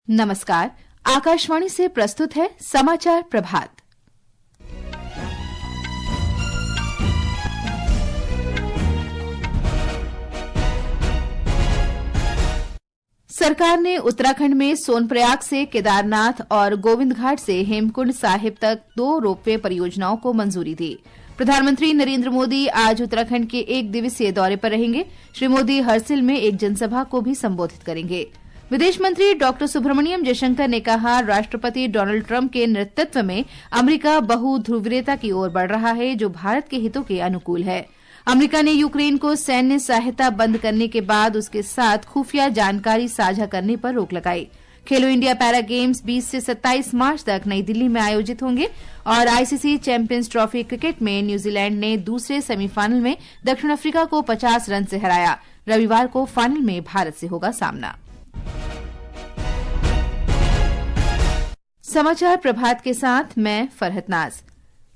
नमस्कार, आकाशवाणी से प्रस्तुत है समाचार प्रभात। सरकार ने उत्तराखंड में सोनप्रयाग से केदारनाथ और गोविंदघाट से हेमकुंड साहिब तक 2 रोपवे परियोजनाओं को मंजूरी दी। प्रधानमंत्री नरेंद्र मोदी आज उत्तराखंड के 1 दिवसीय दौरे पर रहेंगे। श्री मोदी हरसिल में एक जनसभा को भी संबोधित करेंगे। विदेश मंत्री डॉक्टर सुब्रमण्यम जयशंकर ने कहा, राष्ट्रपति डोनाल्ड ट्रंप के नेतृत्व में अमेरिका बहुध्रुवीयता की ओर बढ़ रहा है, जो भारत के हितों के अनुकूल है। अमेरिका ने यूक्रेन को सैन्य सहायता बंद करने के बाद उसके साथ खुफिया जानकारी साझा करने पर रोक लगाई। खेलो इंडिया पैरा गेम्स 20 से 27 मार्च तक नई दिल्ली में आयोजित होंगे और आईसीसी चैंपियंस ट्रॉफी क्रिकेट में न्यूजीलैंड ने दूसरे सेमीफाइनल में दक्षिण अफ्रीका को 50 रन से हराया। रविवार को फाइनल में भारत से होगा सामना। समाचार प्रभात के साथ मैं फरहत नाज।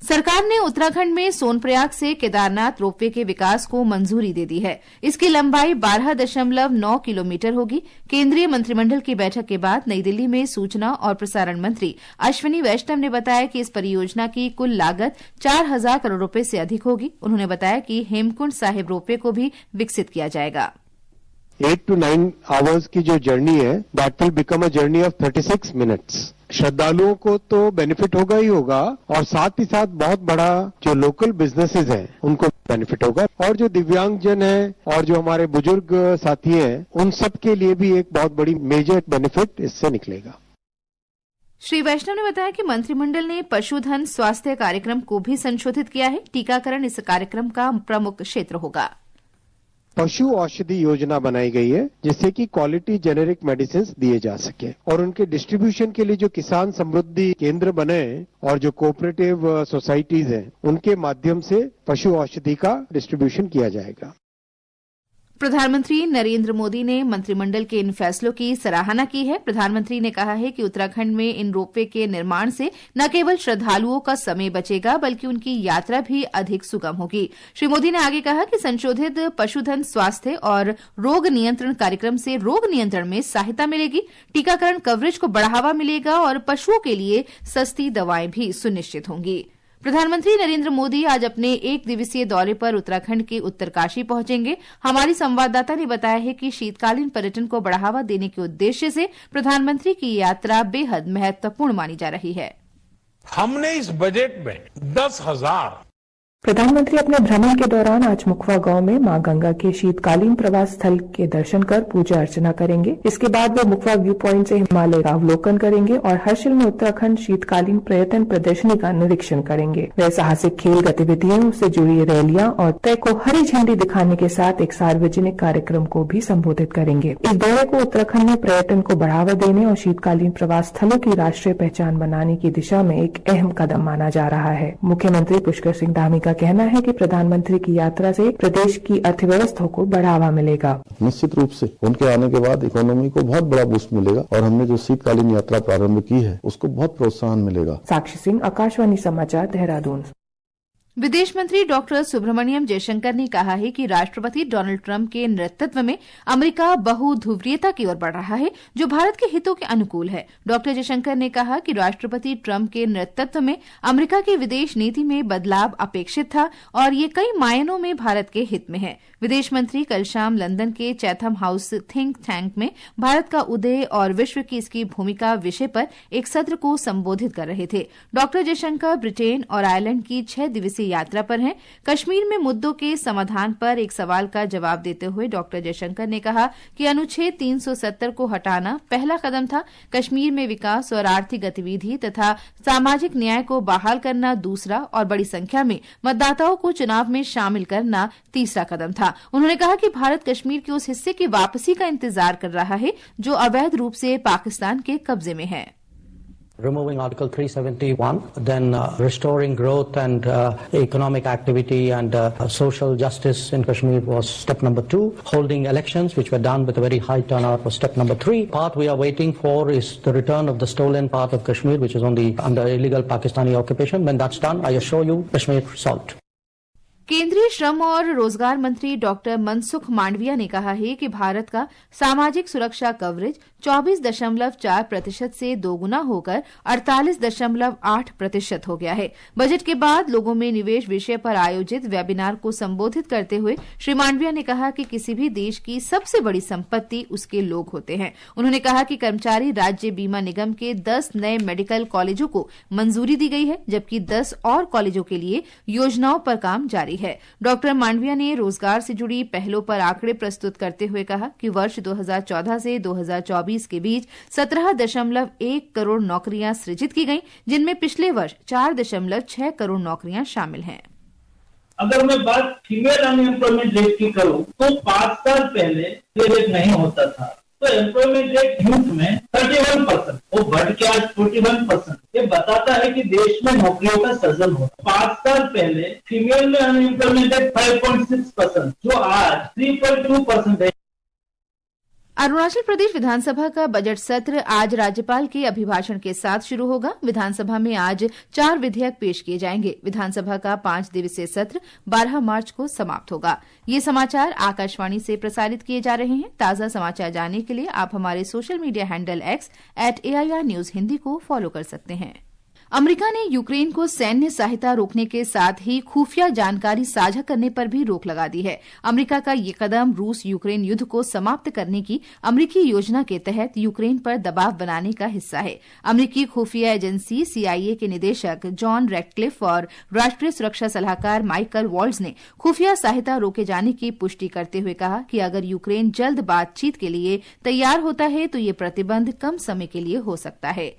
सरकार ने उत्तराखंड में सोनप्रयाग से केदारनाथ रोपवे के विकास को मंजूरी दे दी है। इसकी लंबाई 12.9 किलोमीटर होगी। केंद्रीय मंत्रिमंडल की बैठक के बाद नई दिल्ली में सूचना और प्रसारण मंत्री अश्विनी वैष्णव ने बताया कि इस परियोजना की कुल लागत 4,000 करोड़ रुपए से अधिक होगी। उन्होंने बताया कि हेमकुंड साहिब रोपवे को भी विकसित किया जाएगा। 8 to 9 आवर्स की जो जर्नी है, that will become a journey of 36 minutes. श्रद्धालुओं को तो बेनिफिट होगा ही होगा और साथ ही साथ बहुत बड़ा जो लोकल बिजनेसेस हैं उनको बेनिफिट होगा और जो दिव्यांगजन हैं और जो हमारे बुजुर्ग साथी हैं उन सब के लिए भी एक बहुत बड़ी मेजर बेनिफिट इससे निकलेगा। श्री वैष्णव ने बताया कि मंत्रिमंडल ने पशुधन स्वास्थ्य कार्यक्रम को भी संशोधित किया है। टीकाकरण इस कार्यक्रम का प्रमुख क्षेत्र होगा। पशु औषधि योजना बनाई गई है जिससे कि क्वालिटी जेनेरिक मेडिसिन दिए जा सके और उनके डिस्ट्रीब्यूशन के लिए जो किसान समृद्धि केंद्र बने और जो कोऑपरेटिव सोसाइटीज हैं उनके माध्यम से पशु औषधि का डिस्ट्रीब्यूशन किया जाएगा। प्रधानमंत्री नरेंद्र मोदी ने मंत्रिमंडल के इन फैसलों की सराहना की है। प्रधानमंत्री ने कहा है कि उत्तराखंड में इन रोपवे के निर्माण से न केवल श्रद्धालुओं का समय बचेगा बल्कि उनकी यात्रा भी अधिक सुगम होगी। श्री मोदी ने आगे कहा कि संशोधित पशुधन स्वास्थ्य और रोग नियंत्रण कार्यक्रम से रोग नियंत्रण में सहायता मिलेगी, टीकाकरण कवरेज को बढ़ावा मिलेगा और पशुओं के लिए सस्ती दवाएं भी सुनिश्चित होंगी। प्रधानमंत्री नरेंद्र मोदी आज अपने 1 दिवसीय दौरे पर उत्तराखंड के उत्तरकाशी पहुंचेंगे। हमारी संवाददाता ने बताया है कि शीतकालीन पर्यटन को बढ़ावा देने के उद्देश्य से प्रधानमंत्री की यात्रा बेहद महत्वपूर्ण मानी जा रही है। हमने इस बजट में 10,000 प्रधानमंत्री अपने भ्रमण के दौरान आज मुखवा गांव में मां गंगा के शीतकालीन प्रवास स्थल के दर्शन कर पूजा अर्चना करेंगे। इसके बाद वे मुखवा व्यू पॉइंट से हिमालय का अवलोकन करेंगे और हर्षिल में उत्तराखंड शीतकालीन पर्यटन प्रदर्शनी का निरीक्षण करेंगे। वे साहसिक खेल गतिविधियों से जुड़ी रैलियां और तय को हरी झंडी दिखाने के साथ एक सार्वजनिक कार्यक्रम को भी संबोधित करेंगे। इस दौरे को उत्तराखंड में पर्यटन को बढ़ावा देने और शीतकालीन प्रवास स्थलों की राष्ट्रीय पहचान बनाने की दिशा में एक अहम कदम माना जा रहा है। मुख्यमंत्री पुष्कर सिंह धामी का कहना है कि प्रधानमंत्री की यात्रा से प्रदेश की अर्थव्यवस्था को बढ़ावा मिलेगा। निश्चित रूप से उनके आने के बाद इकोनॉमी को बहुत बड़ा बूस्ट मिलेगा और हमने जो शीतकालीन यात्रा प्रारंभ की है उसको बहुत प्रोत्साहन मिलेगा। साक्षी सिंह, आकाशवाणी समाचार, देहरादून। विदेश मंत्री डॉक्टर सुब्रमण्यम जयशंकर ने कहा है कि राष्ट्रपति डोनाल्ड ट्रंप के नेतृत्व में अमेरिका बहुध्रुवीयता की ओर बढ़ रहा है, जो भारत के हितों के अनुकूल है। डॉक्टर जयशंकर ने कहा कि राष्ट्रपति ट्रंप के नेतृत्व में अमेरिका की विदेश नीति में बदलाव अपेक्षित था और ये कई मायनों में भारत के हित में है। विदेश मंत्री कल शाम लंदन के चैथम हाउस थिंक टैंक में भारत का उदय और विश्व की इसकी भूमिका विषय पर एक सत्र को संबोधित कर रहे थे। डॉक्टर जयशंकर ब्रिटेन और आयरलैंड की 6 दिवसीय यात्रा पर हैं। कश्मीर में मुद्दों के समाधान पर एक सवाल का जवाब देते हुए डॉक्टर जयशंकर ने कहा कि अनुच्छेद 370 को हटाना पहला कदम था, कश्मीर में विकास और आर्थिक गतिविधि तथा सामाजिक न्याय को बहाल करना दूसरा और बड़ी संख्या में मतदाताओं को चुनाव में शामिल करना तीसरा कदम था। उन्होंने कहा कि भारत कश्मीर के उस हिस्से की वापसी का इंतजार कर रहा है जो अवैध रूप से पाकिस्तान के कब्जे में है। Removing Article 371, then restoring growth and economic activity and social justice in Kashmir was step number 2. Holding elections, which were done with a very high turnout, was step number 3. Part we are waiting for is the return of the stolen part of Kashmir, which is under illegal Pakistani occupation. When that's done, I assure you, Kashmir solved. केंद्रीय श्रम और रोजगार मंत्री doctor Mansukh Mandaviya ने कहा है कि भारत का सामाजिक सुरक्षा कवरेज 24.4% से दोगुना होकर 48.8% हो गया है। बजट के बाद लोगों में निवेश विषय पर आयोजित वेबिनार को संबोधित करते हुए श्री मांडविया ने कहा कि किसी भी देश की सबसे बड़ी संपत्ति उसके लोग होते हैं। उन्होंने कहा कि कर्मचारी राज्य बीमा निगम के 10 नए मेडिकल कॉलेजों को मंजूरी दी गई है, जबकि 10 और कॉलेजों के लिए योजनाओं पर काम जारी है। डॉक्टर मांडविया ने रोजगार से जुड़ी पहलों पर आंकड़े प्रस्तुत करते हुए कहा कि वर्ष 2014 से 2024 के बीच 17.1 करोड़ नौकरियां सृजित की गईं, जिनमें पिछले वर्ष 4.6 करोड़ नौकरियां शामिल हैं। अगर मैं बात फीमेल अनएम्प्लॉयमेंट रेट की करूं तो 5 साल पहले ये रेट नहीं होता था, तो एम्प्लॉयमेंट रेट यूथ में 31%, वो बढ़ के आज 41%। ये बताता है कि देश में नौकरियों का सृजन हो। 5 साल पहले फीमेल में अनएम्प्लॉयमेंट रेट 5.6%, जो आज 3.2% है। अरुणाचल प्रदेश विधानसभा का बजट सत्र आज राज्यपाल के अभिभाषण के साथ शुरू होगा। विधानसभा में आज 4 विधेयक पेश किए जाएंगे। विधानसभा का 5 दिवसीय सत्र 12 मार्च को समाप्त होगा। ये समाचार आकाशवाणी से प्रसारित किए जा रहे हैं। ताजा समाचार जानने के लिए आप हमारे social media handle X @AIR News Hindi को फॉलो कर सकते हैं। अमेरिका ने यूक्रेन को सैन्य सहायता रोकने के साथ ही खुफिया जानकारी साझा करने पर भी रोक लगा दी है। अमेरिका का ये कदम रूस यूक्रेन युद्ध को समाप्त करने की अमेरिकी योजना के तहत यूक्रेन पर दबाव बनाने का हिस्सा है। अमेरिकी खुफिया एजेंसी CIA के निदेशक जॉन रैटक्लिफ और राष्ट्रीय सुरक्षा सलाहकार माइकल वॉल्ट्ज ने खुफिया सहायता रोके जाने की पुष्टि करते हुए कहा कि अगर यूक्रेन जल्द बातचीत के लिए तैयार होता है तो ये प्रतिबंध कम समय के लिए हो सकता है।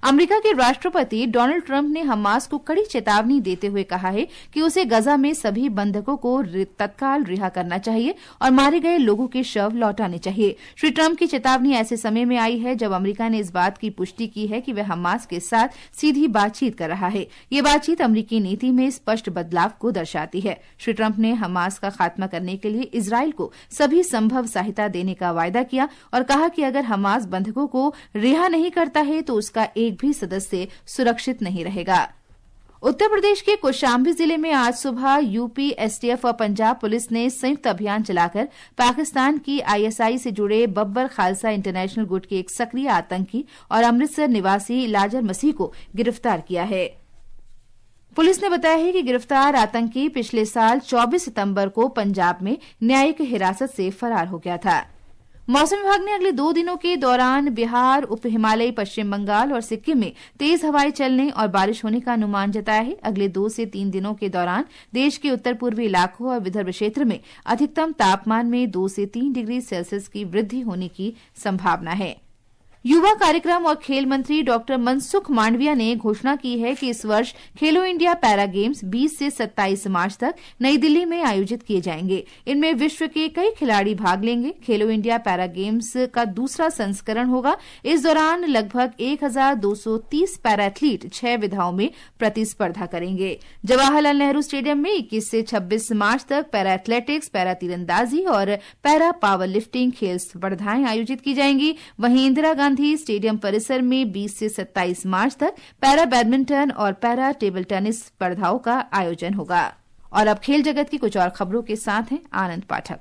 अमेरिका के राष्ट्रपति डोनाल्ड ट्रंप ने हमास को कड़ी चेतावनी देते हुए कहा है कि उसे गजा में सभी बंधकों को तत्काल रिहा करना चाहिए और मारे गए लोगों के शव लौटाने चाहिए। श्री ट्रंप की चेतावनी ऐसे समय में आई है जब अमेरिका ने इस बात की पुष्टि की है कि वह हमास के साथ सीधी बातचीत कर रहा है। ये बातचीत अमेरिकी नीति में स्पष्ट बदलाव को दर्शाती है। श्री ट्रंप ने हमास का खात्मा करने के लिए इजरायल को सभी संभव सहायता देने का वायदा किया और कहा कि अगर हमास बंधकों को रिहा नहीं करता है तो उसका एक भी सदस्य सुरक्षित नहीं रहेगा। उत्तर प्रदेश के कौशाम्बी जिले में आज सुबह यूपी STF और पंजाब पुलिस ने संयुक्त अभियान चलाकर पाकिस्तान की ISI से जुड़े बब्बर खालसा इंटरनेशनल गुट के एक सक्रिय आतंकी और अमृतसर निवासी लाजर मसीह को गिरफ्तार किया है। पुलिस ने बताया है कि गिरफ्तार आतंकी पिछले साल 24 सितंबर को पंजाब में न्यायिक हिरासत से फरार हो गया था। मौसम विभाग ने अगले 2 दिनों के दौरान बिहार, उप हिमालयी पश्चिम बंगाल और सिक्किम में तेज हवाएं चलने और बारिश होने का अनुमान जताया है। अगले 2 से 3 दिनों के दौरान देश के उत्तर पूर्वी इलाकों और विदर्भ क्षेत्र में अधिकतम तापमान में 2 से 3 डिग्री सेल्सियस की वृद्धि होने की संभावना है। युवा कार्यक्रम और खेल मंत्री डॉक्टर मनसुख मांडविया ने घोषणा की है कि इस वर्ष खेलो इंडिया पैरा गेम्स 20 से 27 मार्च तक नई दिल्ली में आयोजित किए जाएंगे। इनमें विश्व के कई खिलाड़ी भाग लेंगे। खेलो इंडिया पैरा गेम्स का दूसरा संस्करण होगा। इस दौरान लगभग 1230 पैरा एथलीट 6 विधाओं में प्रतिस्पर्धा करेंगे। जवाहरलाल नेहरू स्टेडियम में 21 से 26 मार्च तक पैरा एथलेटिक्स, पैरा तीरंदाजी और पैरा पावर लिफ्टिंग खेल स्पर्धाएं आयोजित की जाएंगी। वहीं इंदिरा गांधी स्टेडियम परिसर में 20 से 27 मार्च तक पैरा बैडमिंटन और पैरा टेबल टेनिस स्पर्धाओं का आयोजन होगा। और अब खेल जगत की कुछ और खबरों के साथ हैं आनंद पाठक।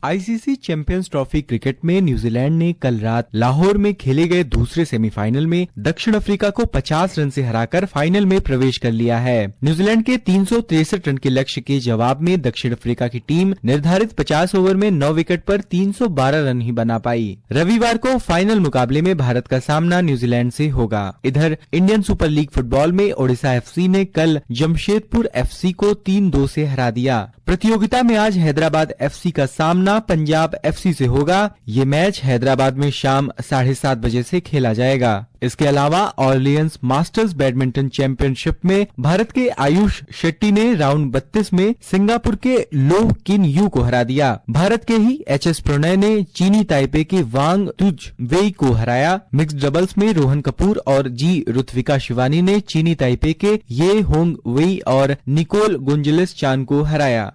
ICC चैंपियंस ट्रॉफी क्रिकेट में न्यूजीलैंड ने कल रात लाहौर में खेले गए दूसरे सेमीफाइनल में दक्षिण अफ्रीका को 50 रन से हराकर फाइनल में प्रवेश कर लिया है। न्यूजीलैंड के 363 रन के लक्ष्य के जवाब में दक्षिण अफ्रीका की टीम निर्धारित 50 ओवर में 9 विकेट पर 312 रन ही बना पाई। रविवार को फाइनल मुकाबले में भारत का सामना न्यूजीलैंड से होगा। इधर इंडियन सुपर लीग फुटबॉल में ओडिशा FC ने कल जमशेदपुर FC को 3-2 से हरा दिया। प्रतियोगिता में आज हैदराबाद FC का सामना पंजाब FC से होगा। ये मैच हैदराबाद में शाम 7:30 बजे से खेला जाएगा। इसके अलावा ऑर्लियंस मास्टर्स बैडमिंटन चैंपियनशिप में भारत के आयुष शेट्टी ने राउंड 32 में सिंगापुर के लो किन यू को हरा दिया। भारत के ही HS प्रणय ने चीनी ताइपे के वांग तुज वेई को हराया। मिक्स्ड डबल्स में रोहन कपूर और ऋत्विका शिवानी ने चीनी ताइपे के ये होंग वेई और निकोल गोंजलेस चान को हराया।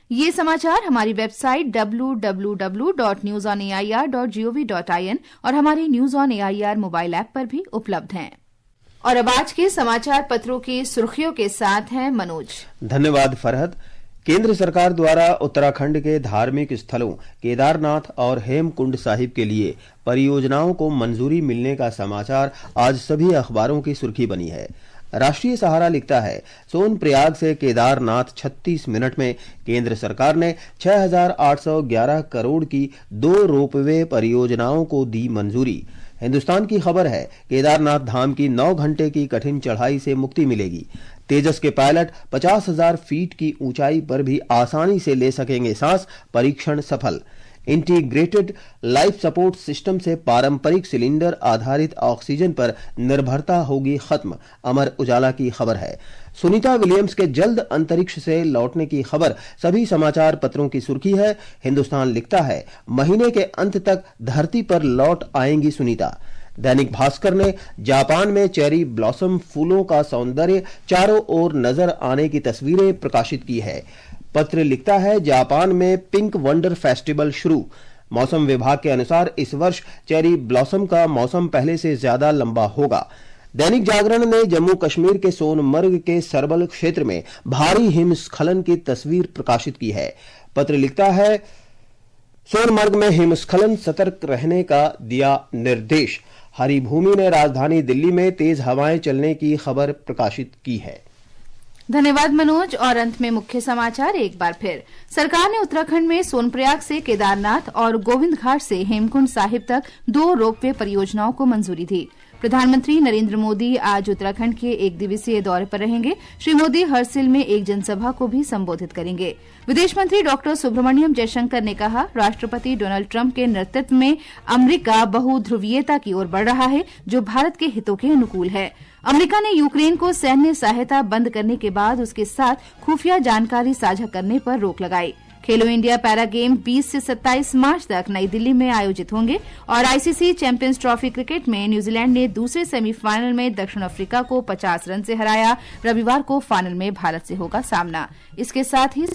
ये समाचार हमारी वेबसाइट www.newsonair.gov.in और हमारी news on AIR mobile app पर भी उपलब्ध हैं। और अब आज के समाचार पत्रों की सुर्खियों के साथ हैं मनोज। धन्यवाद फरहद। केंद्र सरकार द्वारा उत्तराखंड के धार्मिक स्थलों केदारनाथ और हेमकुंड साहिब के लिए परियोजनाओं को मंजूरी मिलने का समाचार आज सभी अखबारों की सुर्खी बनी है। राष्ट्रीय सहारा लिखता है, सोनप्रयाग से केदारनाथ 36 मिनट में केंद्र सरकार ने 6,811 करोड़ की 2 रोपवे परियोजनाओं को दी मंजूरी। हिंदुस्तान की खबर है, केदारनाथ धाम की 9 घंटे की कठिन चढ़ाई से मुक्ति मिलेगी। तेजस के पायलट 50,000 फीट की ऊंचाई पर भी आसानी से ले सकेंगे सांस, परीक्षण सफल। इंटीग्रेटेड लाइफ सपोर्ट सिस्टम से पारंपरिक सिलेंडर आधारित ऑक्सीजन पर निर्भरता होगी खत्म, अमर उजाला की खबर है। सुनीता विलियम्स के जल्द अंतरिक्ष से लौटने की खबर सभी समाचार पत्रों की सुर्खी है। हिंदुस्तान लिखता है, महीने के अंत तक धरती पर लौट आएंगी सुनीता। दैनिक भास्कर ने जापान में चेरी ब्लॉसम फूलों का सौंदर्य चारों ओर नजर आने की तस्वीरें प्रकाशित की है। पत्र लिखता है, जापान में पिंक वंडर फेस्टिवल शुरू। मौसम विभाग के अनुसार इस वर्ष चेरी ब्लॉसम का मौसम पहले से ज्यादा लंबा होगा। दैनिक जागरण ने जम्मू कश्मीर के सोनमर्ग के सरबल क्षेत्र में भारी हिमस्खलन की तस्वीर प्रकाशित की है। पत्र लिखता है, सोनमर्ग में हिमस्खलन, सतर्क रहने का दिया निर्देश। हरी भूमि ने राजधानी दिल्ली में तेज हवाएं चलने की खबर प्रकाशित की है। धन्यवाद मनोज। और अंत में मुख्य समाचार एक बार फिर। सरकार ने उत्तराखंड में सोनप्रयाग से केदारनाथ और गोविंद घाट से हेमकुंड साहिब तक 2 रोपवे परियोजनाओं को मंजूरी दी। प्रधानमंत्री नरेंद्र मोदी आज उत्तराखंड के 1 दिवसीय दौरे पर रहेंगे। श्री मोदी हरसिल में एक जनसभा को भी संबोधित करेंगे। विदेश मंत्री डॉक्टर सुब्रमण्यम जयशंकर ने कहा, राष्ट्रपति डोनाल्ड ट्रंप के नेतृत्व में अमेरिका बहुध्रुवीयता की ओर बढ़ रहा है, जो भारत के हितों के अनुकूल है। अमेरिका ने यूक्रेन को सैन्य सहायता बंद करने के बाद उसके साथ खुफिया जानकारी साझा करने पर रोक लगाई। खेलो इंडिया पैरा गेम 20 से 27 मार्च तक नई दिल्ली में आयोजित होंगे। और आईसीसी चैंपियंस ट्रॉफी क्रिकेट में न्यूजीलैंड ने दूसरे सेमीफाइनल में दक्षिण अफ्रीका को 50 रन से हराया। रविवार को फाइनल में भारत से होगा सामना। इसके साथ ही